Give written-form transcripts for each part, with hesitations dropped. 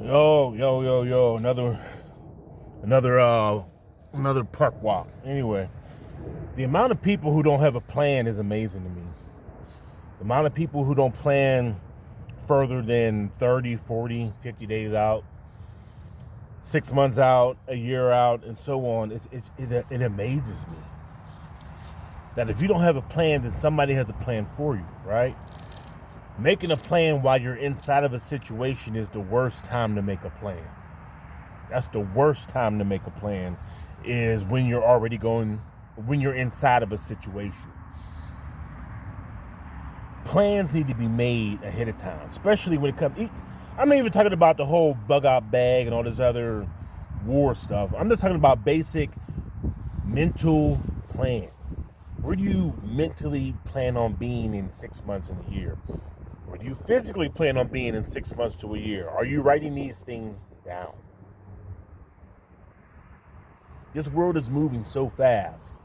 Yo. Another park walk. Anyway, the amount of people who don't have a plan is amazing to me. The amount of people who don't plan further than 30, 40, 50 days out, 6 months out, a year out, and so on, it amazes me. That if you don't have a plan, then somebody has a plan for you, right? Making a plan while you're inside of a situation is the worst time to make a plan. That's the worst time to make a plan, is when you're when you're inside of a situation. Plans need to be made ahead of time, especially when it comes. I'm not even talking about the whole bug out bag and all this other war stuff. I'm just talking about basic mental plan. Where do you mentally plan on being in 6 months and a year? Where do you physically plan on being in 6 months to a year? Are you writing these things down? This world is moving so fast,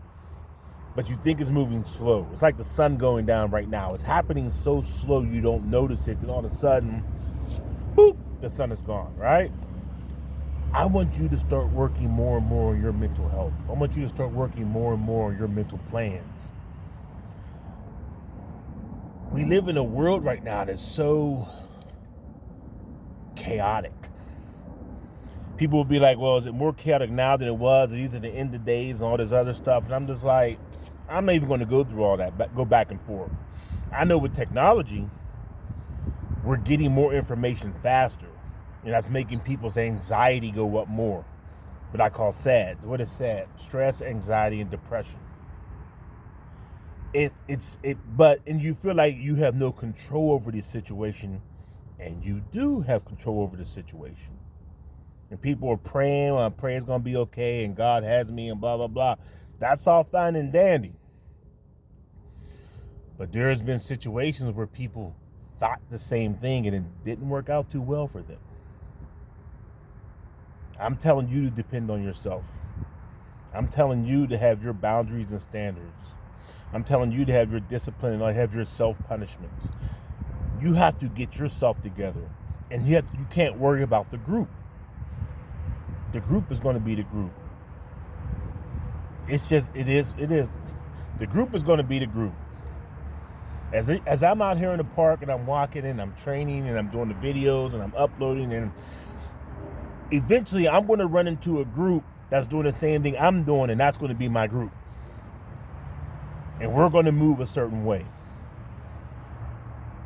but you think it's moving slow. It's like the sun going down right now. It's happening so slow you don't notice it. Then all of a sudden, boop, the sun is gone, right? I want you to start working more and more on your mental health. I want you to start working more and more on your mental plans. We live in a world right now that's so chaotic. People will be like, well, is it more chaotic now than it was? These are the end of days and all this other stuff. And I'm just like, I'm not even going to go through all that, but go back and forth. I know with technology, we're getting more information faster. And that's making people's anxiety go up more. What I call SAD. What is SAD? Stress, anxiety, and depression. But you feel like you have no control over this situation, and you do have control over the situation. And people are praying, well, I pray it's gonna be okay, and God has me, and blah blah blah. That's all fine and dandy. But there has been situations where people thought the same thing, and it didn't work out too well for them. I'm telling you to depend on yourself. I'm telling you to have your boundaries and standards. I'm telling you to have your discipline and have your self-punishments. You have to get yourself together. And you can't worry about the group. The group is going to be the group. It is. The group is going to be the group. As I'm out here in the park and I'm walking and I'm training and I'm doing the videos and I'm uploading, and eventually I'm going to run into a group that's doing the same thing I'm doing, and that's going to be my group. And we're going to move a certain way.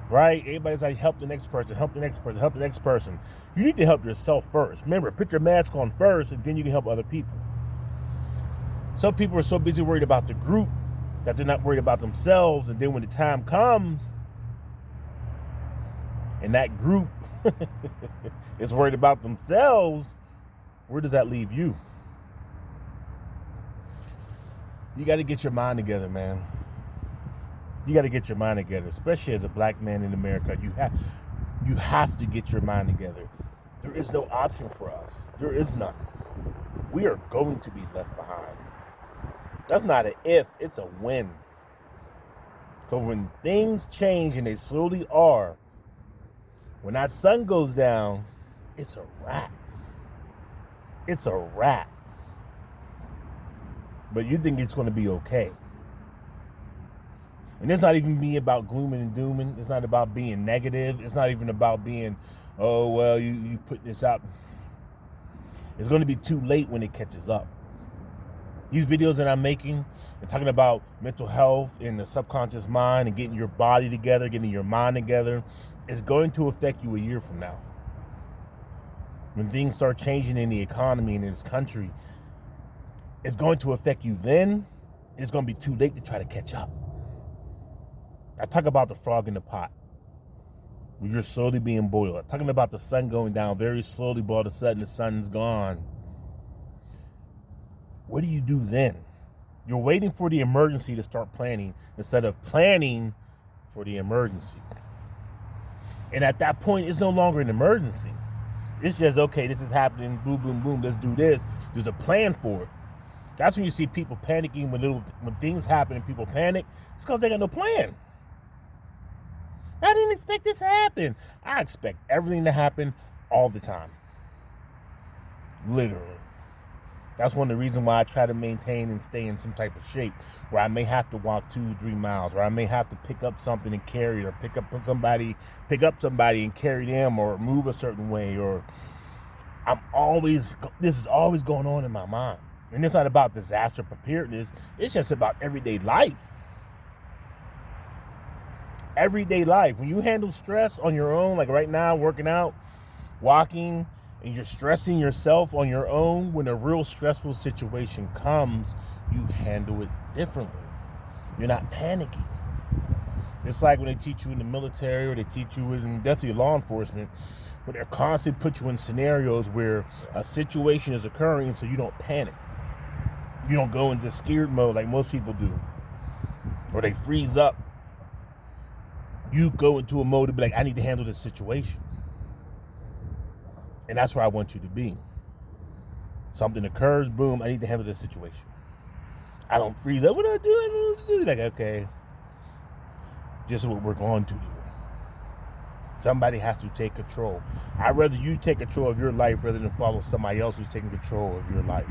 Right? Everybody's like, help the next person, help the next person, help the next person. You need to help yourself first. Remember, put your mask on first, and then you can help other people. Some people are so busy worried about the group that they're not worried about themselves. And then when the time comes, and that group is worried about themselves, where does that leave you? You got to get your mind together, man. You got to get your mind together, especially as a black man in America. You have to get your mind together. There is no option for us. There is none. We are going to be left behind. That's not an if, it's a when. Because when things change, and they slowly are, when that sun goes down, it's a wrap. It's a wrap. But you think it's going to be okay. And it's not even being about glooming and dooming. It's not about being negative. It's not even about being, oh, well, you put this up. It's going to be too late when it catches up. These videos that I'm making and talking about mental health and the subconscious mind and getting your body together, getting your mind together, is going to affect you a year from now. When things start changing in the economy and in this country, it's going to affect you then. It's going to be too late to try to catch up. I talk about the frog in the pot, where you're slowly being boiled. I'm talking about the sun going down very slowly, but all of a sudden the sun's gone. What do you do then? You're waiting for the emergency to start planning instead of planning for the emergency. And at that point, it's no longer an emergency. It's just, okay, this is happening, boom, boom, boom, let's do this. There's a plan for it. That's when you see people panicking when things happen and people panic. It's because they got no plan. I didn't expect this to happen. I expect everything to happen all the time. Literally. That's one of the reasons why I try to maintain and stay in some type of shape, where I may have to walk 2-3 miles, or I may have to pick up something and carry it, or pick up somebody and carry them, or move a certain way, or this is always going on in my mind. And it's not about disaster preparedness. It's just about everyday life. Everyday life. When you handle stress on your own, like right now, working out, walking, and you're stressing yourself on your own, when a real stressful situation comes, you handle it differently. You're not panicking. It's like when they teach you in the military, or they teach you in definitely law enforcement, where they're constantly put you in scenarios where a situation is occurring, so you don't panic. You don't go into scared mode like most people do, or they freeze up. You go into a mode to be like, I need to handle this situation. And that's where I want you to be. Something occurs, boom, I need to handle this situation. I don't freeze up. What do I do? Like, okay, this is what we're going to do. Somebody has to take control. I'd rather you take control of your life rather than follow somebody else who's taking control of your life.